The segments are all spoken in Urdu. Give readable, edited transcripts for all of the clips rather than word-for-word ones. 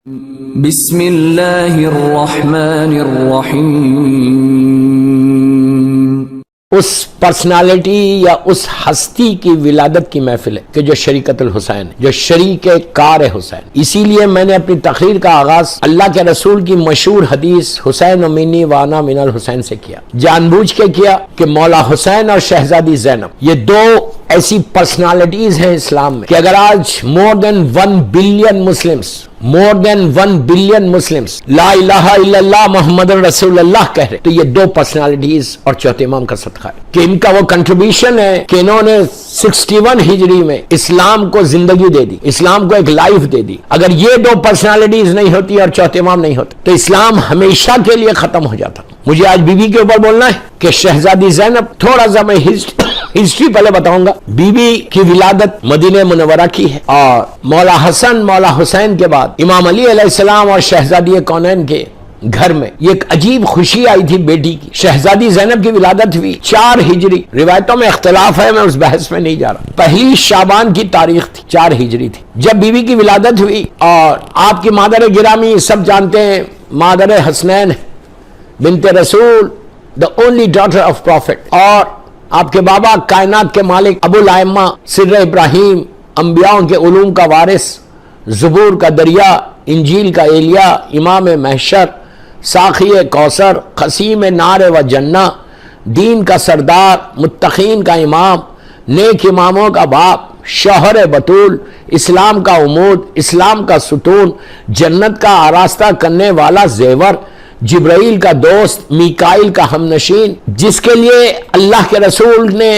بسم اللہ الرحمن الرحیم۔ اس پرسنالٹی یا اس ہستی کی ولادت کی محفل ہے کہ جو شریکت الحسین، جو شریک کار حسین۔ اسی لیے میں نے اپنی تقریر کا آغاز اللہ کے رسول کی مشہور حدیث حسین منی وانا من الحسین سے کیا، جان بوجھ کے کیا کہ مولا حسین اور شہزادی زینب یہ دو ایسی پرسنالٹیز ہیں اسلام میں کہ اگر آج more than 1 billion Muslims لا الہ الا اللہ محمد رسول اللہ کہہ رہے تو یہ دو پرسنالٹیز اور چوتھے امام کا صدقہ ہے کہ ان کا وہ کنٹریبیوشن ہے کہ انہوں نے 61 ہجری میں اسلام کو زندگی دے دی، اسلام کو ایک لائف دے دی۔ اگر یہ دو پرسنالٹیز نہیں ہوتی اور چوتھے امام نہیں ہوتے تو اسلام ہمیشہ کے لیے ختم ہو جاتا۔ مجھے آج بی بی کے اوپر بولنا ہے کہ شہزادی زینب، تھوڑا سا میں ہسٹری پہلے بتاؤں گا۔ بی بی کی ولادت مدینہ منورہ کی ہے اور مولا حسن مولا حسین کے بعد امام علی علیہ السلام اور شہزادی کونین کے گھر میں یہ ایک عجیب خوشی آئی تھی بیٹی کی۔ شہزادی زینب کی ولادت ہوئی 4 ہجری، روایتوں میں اختلاف ہے، میں اس بحث میں نہیں جا رہا۔ پہلی شعبان کی تاریخ تھی، 4 ہجری تھی جب بی بی کی ولادت ہوئی۔ اور آپ کی مادر گرامی سب جانتے ہیں، مادر حسنین بنت رسول، the only daughter of prophet، اور آپ کے بابا کائنات کے مالک ابو الائمہ سر ابراہیم، انبیاءوں کے علوم کا وارث، زبور کا دریا، انجیل کا ایلیا، امام محشر، ساقی کوثر، قسیم نار و جنہ، دین کا سردار، متقین کا امام، نیک اماموں کا باپ، شوہر بطول، اسلام کا عمود، اسلام کا ستون، جنت کا آراستہ کرنے والا زیور، جبرائیل کا دوست، میکائیل کا ہمنشین، جس کے لیے اللہ کے رسول نے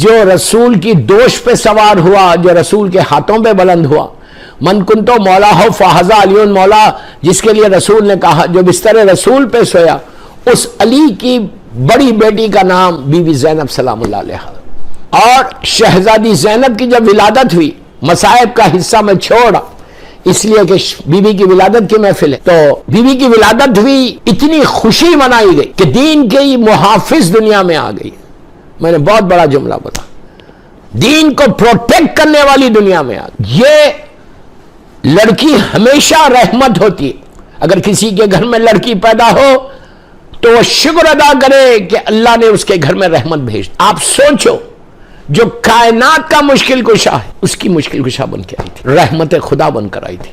جو رسول کی دوش پہ سوار ہوا، جو رسول کے ہاتھوں پہ بلند ہوا، من کنتو مولا ہو فہذا علی مولا، جس کے لیے رسول نے کہا، جو بستر رسول پہ سویا، اس علی کی بڑی بیٹی کا نام بی بی زینب سلام اللہ علیہا۔ اور شہزادی زینب کی جب ولادت ہوئی، مصائب کا حصہ میں چھوڑا اس لیے کہ بی بی کی ولادت کی محفل ہے، تو بی بی کی ولادت ہوئی، اتنی خوشی منائی گئی کہ دین کے محافظ دنیا میں آ گئی۔ میں نے بہت بڑا جملہ بولا، دین کو پروٹیکٹ کرنے والی دنیا میں آ گئی۔ یہ لڑکی ہمیشہ رحمت ہوتی ہے، اگر کسی کے گھر میں لڑکی پیدا ہو تو وہ شکر ادا کرے کہ اللہ نے اس کے گھر میں رحمت بھیج۔ آپ سوچو، جو کائنات کا مشکل کشا ہے اس کی مشکل کشا بن کے آئی تھی، رحمت خدا بن کر آئی تھی۔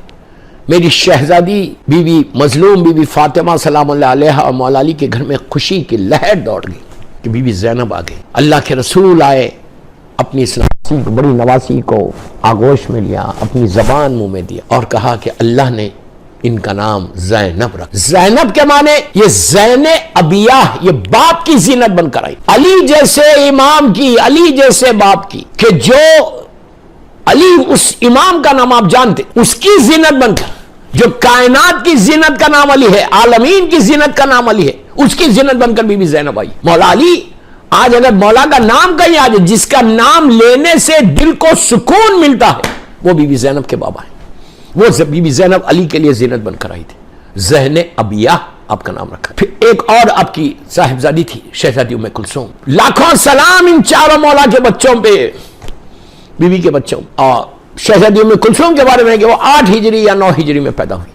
میری شہزادی بی بی مظلوم بی بی فاطمہ سلام اللہ علیہا اور مولا علی کے گھر میں خوشی کی لہر دوڑ گئی کہ بی بی زینب آ گئی۔ اللہ کے رسول آئے، اپنی اسلامی بڑی نواسی کو آغوش میں لیا، اپنی زبان منہ میں دیا اور کہا کہ اللہ نے ان کا نام زینب رکھ۔ زینب کے معنی یہ زین ابیہ، یہ باپ کی زینت بن کر آئی، علی جیسے امام کی، علی جیسے باپ کی، کہ جو علی اس امام کا نام آپ جانتے، اس کی زینت بن کر، جو کائنات کی زینت کا نام علی ہے، عالمین کی زینت کا نام علی ہے، اس کی زینت بن کر بی بی زینب آئی۔ مولا علی، آج اگر مولا کا نام کہیں آ جائے، جس کا نام لینے سے دل کو سکون ملتا ہے، وہ بی بی زینب کے بابا ہیں۔ وہ بی بی زینب علی کے لیے زینت بن کر آئی تھی، زین ابیہ آپ کا نام رکھا۔ پھر ایک اور آپ کی صاحبزادی تھی، شہزادی ام کلثوم۔ لاکھوں سلام ان چاروں مولا کے بچوں پہ، بی بی کے بچوں۔ اور شہزادی ام کلثوم کے بارے میں کہ وہ 8 ہجری یا 9 ہجری میں پیدا ہوئی۔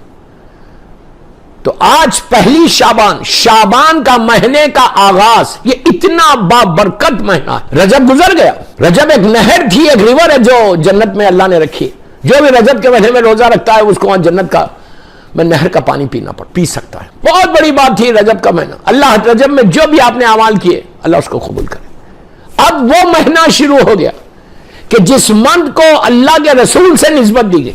تو آج پہلی شعبان کا مہینے کا آغاز، یہ اتنا بابرکت مہینہ ہے۔ رجب گزر گیا، رجب ایک نہر تھی، ایک ریور ہے جو جنت میں اللہ نے رکھی۔ جو بھی رجب کے مہینے میں روزہ رکھتا ہے اس کو وہاں جنت کا میں نہر کا پانی پی سکتا ہے۔ بہت بڑی بات تھی رجب کا مہینہ۔ اللہ رجب میں جو بھی آپ نے اعمال کیے اللہ اس کو قبول کرے۔ اب وہ مہینہ شروع ہو گیا کہ جس منتھ کو اللہ کے رسول سے نسبت دی گئی۔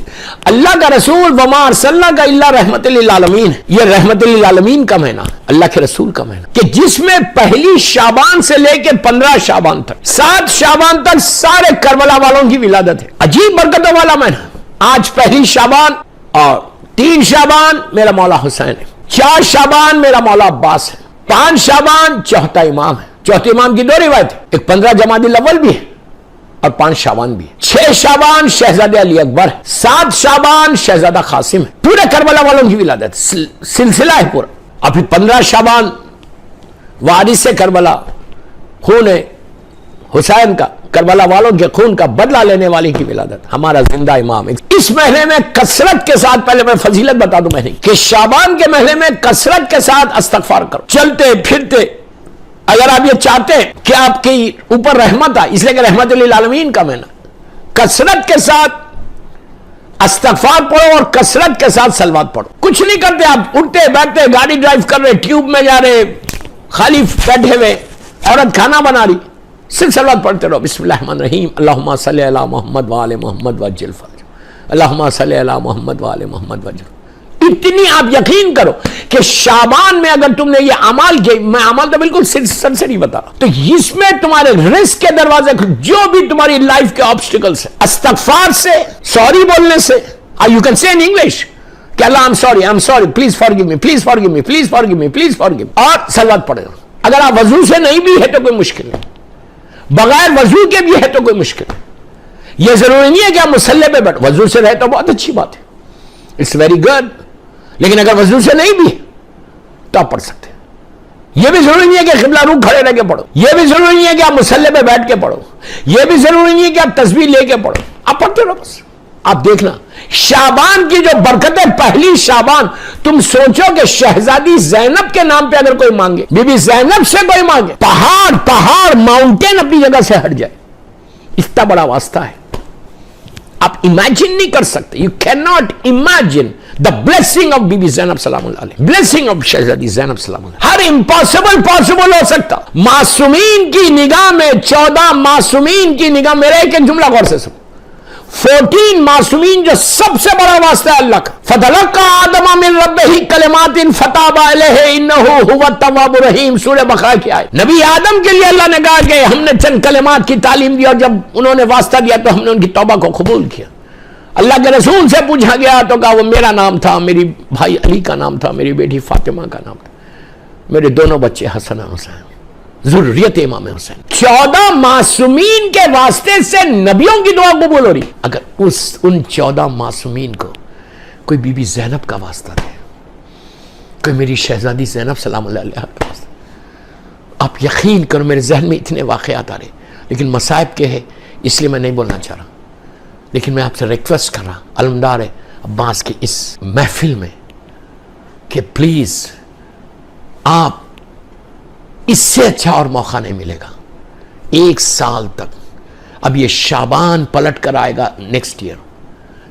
اللہ کا رسول وما ارسلناک الا رحمت للعالمین، یہ رحمت للعالمین کا مہینہ، اللہ کے رسول کا مہینہ، کہ جس میں پہلی شعبان سے لے کے 15 شعبان تک، 7 شعبان تک سارے کربلا والوں کی ولادت ہے۔ عجیب برکتوں والا مہینہ۔ آج پہلی شعبان اور 3 شعبان میرا مولا حسین ہے، 4 شعبان میرا مولا عباس ہے، 5 شعبان چوتھا امام ہے۔ چوتھے امام کی 2 روایت ہے، ایک 15 جمادی الاول بھی ہے اور 5 شعبان بھی ہے۔ 6 شعبان شہزادہ علی اکبر ہے، 7 شعبان شہزادہ قاسم ہے۔ پورے کربلا والوں کی ولادت سلسلہ ہے پورا۔ اور پھر 15 شعبان وارث کربلا، خون حسین کا کربلا والوں کے خون کا بدلہ لینے والی کی ولادت، ہمارا زندہ امام۔ اس مہینے میں کثرت کے ساتھ، پہلے میں فضیلت بتا دوں مہینے کہ شعبان کے مہینے میں کثرت کے ساتھ استغفار کرو، چلتے پھرتے۔ اگر آپ یہ چاہتے ہیں کہ آپ کے اوپر رحمت آئے، اس لیے کہ رحمت للعالمین کا مہینہ، کثرت کے ساتھ استغفار پڑھو اور کثرت کے ساتھ صلوات پڑھو۔ کچھ نہیں کرتے آپ، اٹھتے بیٹھتے، گاڑی ڈرائیو کر رہے، ٹیوب میں جا رہے، خالی بیٹھے ہوئے، عورت کھانا بنا رہی، صرف صلوات پڑھتے رہو۔ بسم اللہ الرحمن الرحیم، اللہم صلی علی محمد وآل محمد وعجل فرج، اللہم صلی علی محمد وآل محمد وعجل۔ اتنی آپ یقین کرو کہ شعبان میں اگر تم نے یہ اعمال کیے، میں اعمال تو بالکل سر سے نہیں بتا رہا، تو اس میں تمہارے رزق کے دروازے، جو بھی تمہاری لائف کے آبسٹیکلز ہیں، استغفار سے، سوری بولنے سے، you can say in English کہ اللہ I'm sorry, please forgive me, please forgive me, please forgive me, please forgive me، اور صلوات پڑھے۔ اگر آپ وضو سے نہیں بھی ہے تو کوئی مشکل نہیں، بغیر وضو کے بھی ہے تو کوئی مشکل نہیں۔ یہ ضروری نہیں ہے کہ آپ مصلی پہ بیٹھو، وضو سے رہے تو بہت اچھی بات ہے، اٹس ویری گڈ، لیکن اگر وضو سے نہیں بھی تو آپ پڑھ سکتے ہیں۔ یہ بھی ضروری نہیں ہے کہ قبلہ رو کھڑے رہ کے پڑھو، یہ بھی ضروری نہیں ہے کہ آپ مصلی پہ بیٹھ کے پڑھو، یہ بھی ضروری نہیں ہے کہ آپ تسبیح لے کے پڑھو، آپ پڑھتے رہو بس۔ آپ دیکھنا شعبان کی جو برکتیں، پہلی شعبان، تم سوچو کہ شہزادی زینب کے نام پہ اگر کوئی مانگے، بی بی زینب سے کوئی مانگے، پہاڑ ماؤنٹین اپنی جگہ سے ہٹ جائے، اتنا بڑا واسطہ ہے۔ آپ امیجن نہیں کر سکتے، you can not imagine the blessing of Bibi Zainab سلام اللہ علیہ، blessing of شہزادی زینب سلام اللہ، ہر امپاسبل پاسبل ہو سکتا۔ معصومین کی نگاہ میں، 14 معصومین کی نگاہ، میرے ایک جملہ غور سے سنو، 14 معصومین جو سب سے بڑا واسطہ ہے اللہ کا، فَتَلَقَّى آدَمَ مِن رَبِّهِ كَلِمَاتٍ فَتَابَ عَلَيْهِ إِنَّهُ هُوَ التَّوَّابُ الرَّحِيمُ، سورہ بقرہ کی آیت۔ نبی آدم کے لیے اللہ نے کہا کہ ہم نے چند کلمات کی تعلیم دی، اور جب انہوں نے واسطہ دیا تو ہم نے ان کی توبہ کو قبول کیا۔ اللہ کے رسول سے پوچھا گیا تو کہا وہ میرا نام تھا، میری بھائی علی کا نام تھا، میری بیٹی فاطمہ کا نام تھا، میرے دونوں بچے حسن حسین، ذریت امام حسین۔ 14 معصومین کے واسطے سے نبیوں کی دعا قبول ہو رہی۔ اگر ان 14 معصومین کو کوئی بی بی زینب کا واسطہ دے، کوئی میری شہزادی زینب سلام اللہ علیہ کا واسطہ، آپ یقین کرو، میرے ذہن میں اتنے واقعات آ رہے، لیکن مصائب کے ہے اس لیے میں نہیں بولنا چاہ رہا، لیکن میں آپ سے ریکویسٹ کر رہا علمدار عباس کی اس محفل میں کہ پلیز آپ، اس سے اچھا اور موقع نہیں ملے گا 1 سال تک۔ اب یہ شعبان پلٹ کر آئے گا نیکسٹ ایئر،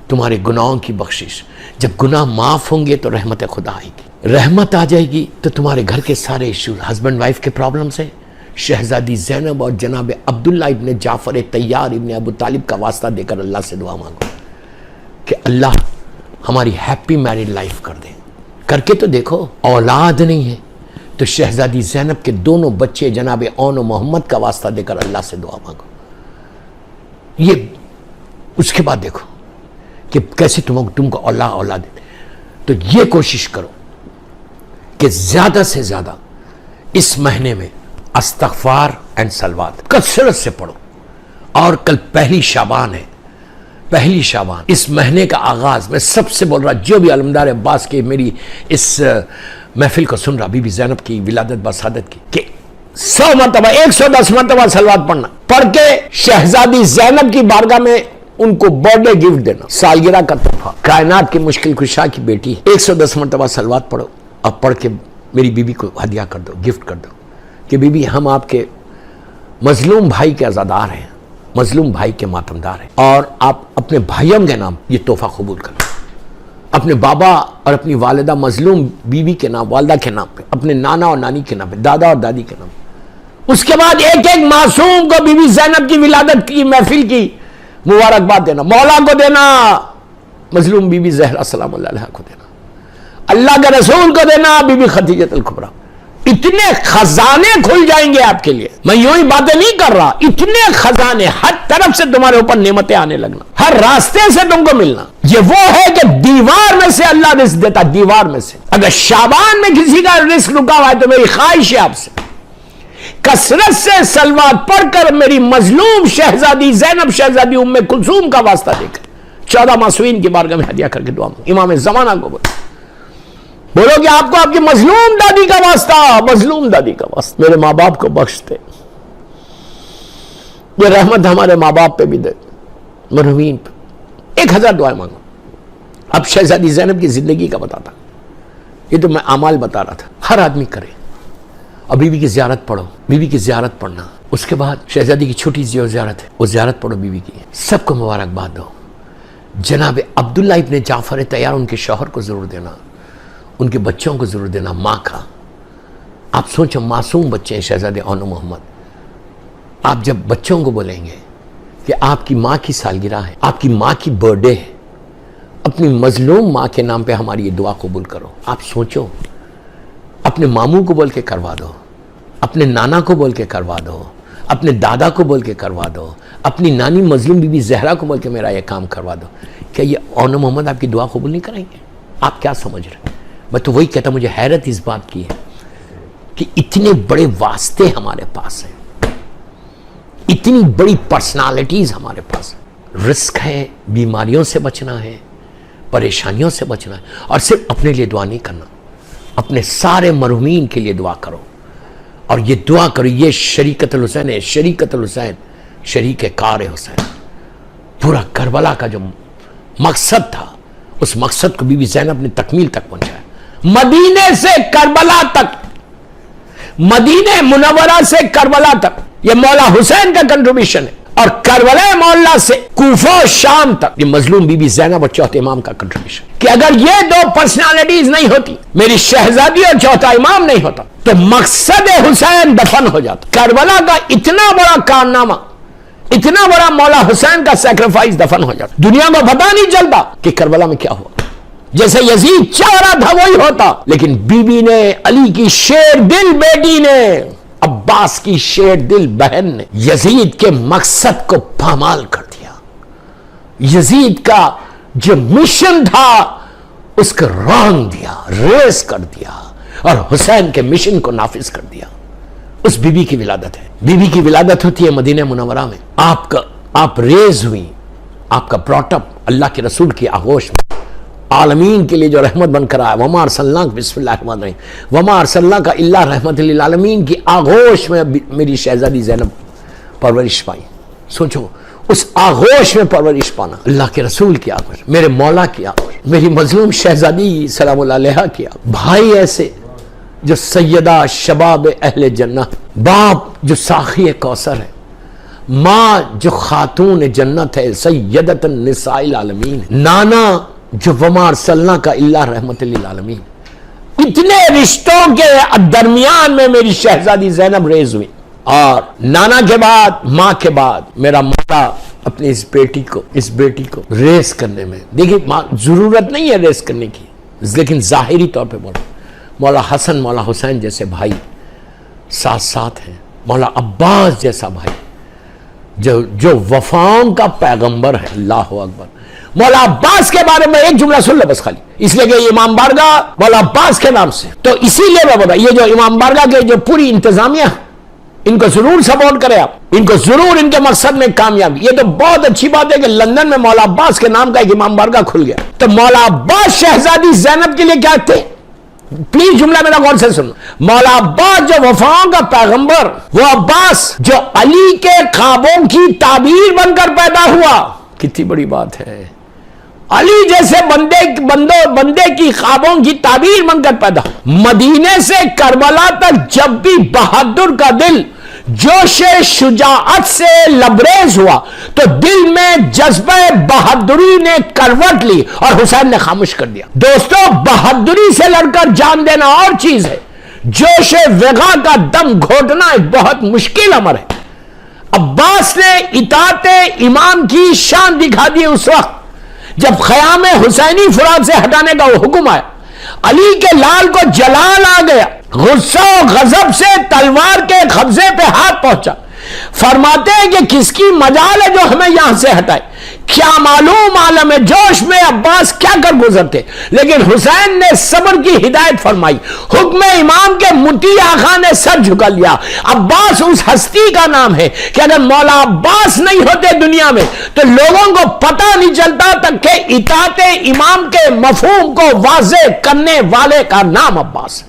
تمہارے گناہوں کی بخشش، جب گناہ معاف ہوں گے تو رحمت خدا آئے گی، رحمت آ جائے گی تو تمہارے گھر کے سارے ایشو، ہسبینڈ وائف کے پرابلمز ہیں، شہزادی زینب اور جناب عبداللہ ابن جعفر طیار ابن ابو طالب کا واسطہ دے کر اللہ سے دعا مانگو کہ اللہ ہماری ہیپی میرڈ لائف کر دے۔ کر کے تو دیکھو، اولاد نہیں ہے تو شہزادی زینب کے دونوں بچے جناب اون و محمد کا واسطہ دے کر اللہ سے دعا مانگو۔ یہ اس کے بعد دیکھو کہ کیسے تم کو اولاد دے۔ تو یہ کوشش کرو کہ زیادہ سے زیادہ اس مہینے میں استغفار اینڈ صلوات کثرت سے پڑھو۔ اور کل پہلی شعبان ہے، پہلی شعبان، اس مہینے کا آغاز میں سب سے بول رہا، جو بھی علمدار عباس کے میری اس محفل کو سن رہا، بی بی زینب کی ولادت بسعادت کی، کہ 100 مرتبہ 110 مرتبہ صلوات پڑھنا، پڑھ کے شہزادی زینب کی بارگاہ میں ان کو برتھ ڈے گفٹ دینا، سالگرہ کا تحفہ، کائنات کی مشکل کشا کی بیٹی، 110 مرتبہ صلوات پڑھو اور پڑھ کے میری بیوی کو ہدیہ کر دو، گفٹ کر دو کہ بی بی ہم آپ کے مظلوم بھائی کے عزادار ہیں، مظلوم بھائی کے ماتمدار ہیں، اور آپ اپنے بھائیوں کے نام یہ تحفہ قبول کرو، اپنے بابا اور اپنی والدہ مظلوم بیوی کے نام، والدہ کے نام پہ، اپنے نانا اور نانی کے نام پہ، دادا اور دادی کے نام پہ۔ اس کے بعد ایک ایک معصوم کو بی بی زینب کی ولادت کی محفل کی مبارکباد دینا، مولا کو دینا، مظلوم بی بی زہرا سلام اللہ علیہ کو دینا، اللہ کے رسول کو دینا، بی بی خدیجہ الکبریٰ۔ اتنے خزانے کھل جائیں گے آپ کے لیے، میں یوں ہی باتیں نہیں کر رہا، اتنے خزانے، ہر طرف سے تمہارے اوپر نعمتیں آنے لگنا، ہر راستے سے تم کو ملنا۔ یہ وہ ہے کہ دیوار میں سے اللہ رزق دیتا، دیوار میں سے۔ اگر شعبان میں کسی کا رزق رکا ہوا ہے تو میری خواہش ہے آپ سے کثرت سے صلوات پڑھ کر میری مظلوم شہزادی زینب، شہزادی ام کلثوم کا واسطہ دے کر 14 معصومین کی بارگاہ میں ہدیہ کر کے دعا مانگو۔ امام زمانہ کو بولو کہ آپ کو آپ کی مظلوم دادی کا واسطہ، مظلوم دادی کا واسطہ، میرے ماں باپ کو بخش دے، یہ رحمت ہمارے ماں باپ پہ بھی دے، مرحومین پہ 1000 دعائیں مانگو۔ اب شہزادی زینب کی زندگی کا بتاتا، یہ تو میں اعمال بتا رہا تھا، ہر آدمی کرے، اور بیوی کی زیارت پڑھو، بیوی کی زیارت پڑھنا، اس کے بعد شہزادی کی چھوٹی سی زیارت ہے، وہ زیارت پڑھو بیوی کی، سب کو مبارکباد دو۔ جناب عبداللہ ابن جعفر طیار ان کے شوہر کو ضرور دینا، ان کے بچوں کو ضرور دینا، ماں کا۔ آپ سوچو، معصوم بچے ہیں شہزادے اون محمد، آپ جب بچوں کو بولیں گے کہ آپ کی ماں کی سالگرہ ہے، آپ کی ماں کی برتھ ڈے ہے، اپنی مظلوم ماں کے نام پہ ہماری یہ دعا قبول کرو، آپ سوچو، اپنے ماموں کو بول کے کروا دو، اپنے نانا کو بول کے کروا دو، اپنے دادا کو بول کے کروا دو، اپنی نانی مظلوم بی بی زہرا کو بول کے میرا یہ کام کروا دو۔ کیا یہ اون محمد آپ کی دعا قبول نہیں کریں گے؟ آپ کیا سمجھ رہے ہیں؟ میں تو وہی کہتا، مجھے حیرت اس بات کی ہے کہ اتنے بڑے واسطے ہمارے پاس ہیں، اتنی بڑی پرسنالٹیز ہمارے پاس ہیں۔ رزق ہے، بیماریوں سے بچنا ہے، پریشانیوں سے بچنا ہے، اور صرف اپنے لیے دعا نہیں کرنا، اپنے سارے مرحومین کے لیے دعا کرو، اور یہ دعا کرو، یہ شریکت الحسین ہے، شریکت الحسین، شریک کار حسین۔ پورا کربلا کا جو مقصد تھا، اس مقصد کو بی بی زینب نے تکمیل تک پہنچایا، مدینے سے کربلا تک، مدینہ منورہ سے کربلا تک، یہ مولا حسین کا کنٹریبیوشن ہے، اور کربلا مولا سے کوفہ و شام تک یہ مظلوم بی بی زینب اور چوتھے امام کا کنٹریبیوشن، کہ اگر یہ دو پرسنالٹیز نہیں ہوتی، میری شہزادی اور چوتھا امام نہیں ہوتا، تو مقصد حسین دفن ہو جاتا۔ کربلا کا اتنا بڑا کارنامہ، اتنا بڑا مولا حسین کا سیکریفائس دفن ہو جاتا، دنیا کو پتہ نہیں چلتا کہ کربلا میں کیا ہوا۔ جیسے یزید چاہ رہا تھا وہی ہوتا، لیکن بی بی نے، علی کی شیر دل بیٹی نے، عباس کی شیر دل بہن نے یزید کے مقصد کو پامال کر دیا، یزید کا جو مشن تھا اس کو رانگ دیا، ریس کر دیا، اور حسین کے مشن کو نافذ کر دیا۔ اس بی بی کی ولادت ہے، بی بی کی ولادت ہوتی ہے مدینہ منورہ میں، آپ ریز ہوئی، آپ کا براٹ اپ اللہ کے رسول کی آغوش میں، عالمین کے لیے جو رحمت بن کر آیا، وما ارسلناک، بسم اللہ الرحمن الرحیم، وما ارسلناک الا رحمت للعالمین کی آغوش میں میری شہزادی زینب پرورش پائی۔ سوچو، اس آغوش میں پرورش پانا، اللہ کے رسول کی آغوش، میرے مولا کی آغوش، میری مظلوم شہزادی سلام اللہ علیہا کی آغوش، بھائی ایسے جو سیدہ شباب اہل جنہ، باپ جو ساقی کوثر ہے، ماں جو خاتون جنت ہے، سیدۃ النساء العالمین، نانا جو وما ارسلناک الا رحمت للعالمین۔ اتنے رشتوں کے درمیان میں میری شہزادی زینب ریز ہوئی، اور نانا کے بعد، ماں کے بعد، میرا مولا اپنی اس بیٹی کو ریز کرنے میں، دیکھیں ضرورت نہیں ہے ریز کرنے کی، لیکن ظاہری طور پہ بولا، مولا حسن، مولا حسین جیسے بھائی ساتھ ساتھ ہیں، مولا عباس جیسا بھائی جو وفاؤں کا پیغمبر ہے، اللہ اکبر۔ مولا عباس کے بارے میں ایک جملہ سن لو بس خالی، اس لیے کہ امام بارگاہ مولا عباس کے نام سے، تو اسی لیے میں بولا، یہ جو امام بارگاہ کے جو پوری انتظامیہ، ان کو ضرور سپورٹ کرے آپ، ان کو ضرور ان کے مقصد میں کامیابی۔ یہ تو بہت اچھی بات ہے کہ لندن میں مولا عباس کے نام کا ایک امام بارگاہ کھل گیا، تو مولا عباس شہزادی زینب کے لیے کیا تھے؟ پلیز جملہ میرا غور سے سنو، مولا عباس جو وفاؤں کا پیغمبر، وہ عباس جو علی کے خوابوں کی تعبیر بن کر پیدا ہوا، کتنی بڑی بات ہے، علی جیسے بندے کی خوابوں کی تعبیر بن کر پیدا، مدینے سے کربلا تک جب بھی بہادر کا دل جوش شجاعت سے لبریز ہوا تو دل میں جذبہ بہادری نے کروٹ لی اور حسین نے خاموش کر دیا۔ دوستو، بہادری سے لڑ کر جان دینا اور چیز ہے، جوش وغا کا دم گھوٹنا ایک بہت مشکل امر ہے۔ عباس نے اطاعت امام کی شان دکھا دی اس وقت جب خیام حسینی فرات سے ہٹانے کا وہ حکم آیا، علی کے لال کو جلال آ گیا، غصہ و غضب سے تلوار کے قبضے پہ ہاتھ پہنچا، فرماتے ہیں کہ کس کی مجال ہے جو ہمیں یہاں سے ہٹائے، کیا معلوم عالم جوش میں عباس کیا کر گزرتے، لیکن حسین نے صبر کی ہدایت فرمائی، حکم امام کے مطیع آقا نے سر جھکا لیا۔ عباس اس ہستی کا نام ہے کہ اگر مولا عباس نہیں ہوتے دنیا میں تو لوگوں کو پتہ نہیں چلتا تک کہ اطاعت امام کے مفہوم کو واضح کرنے والے کا نام عباس ہے۔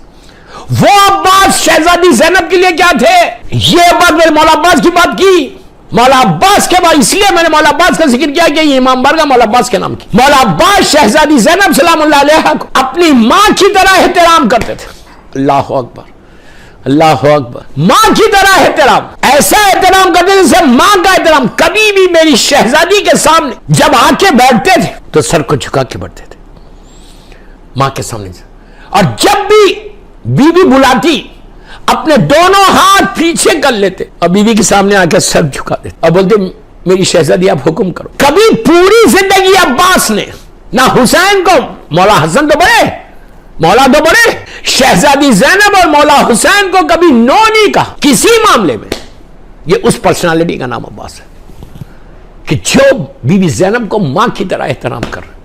وہ عباس شہزادی زینب کے لیے کیا تھے؟ یہ بات میں مولا عباس کی بات کی، مولا عباس کے بعد اس لیے میں نے مولا عباس کا ذکر کیا کہ یہ امام بارگاہ مولا عباس کے نام کی. مولا عباس شہزادی زینب سلام اللہ علیہا کو اپنی ماں کی طرح احترام کرتے تھے. اللہ اکبر اللہ اکبر. ماں کی طرح احترام, ایسا احترام کرتے تھے جیسے ماں کا احترام. کبھی بھی میری شہزادی کے سامنے جب آ کے بیٹھتے تھے تو سر کو جھکا کے بیٹھتے تھے ماں کے سامنے سے, اور جب بھی بیوی بلاتی اپنے دونوں ہاتھ پیچھے کر لیتے اور بیوی کے سامنے آ کے سر جھکا دیتے اور بولتے میری شہزادی آپ حکم کرو. کبھی پوری زندگی عباس نے نہ حسین کو, مولا حسن تو بڑے, مولا تو بڑے, شہزادی زینب اور مولا حسین کو کبھی نو نہیں کہا کسی معاملے میں. یہ اس پرسنالٹی کا نام عباس ہے کہ جو بی بی زینب کو ماں کی طرح احترام کر رہے.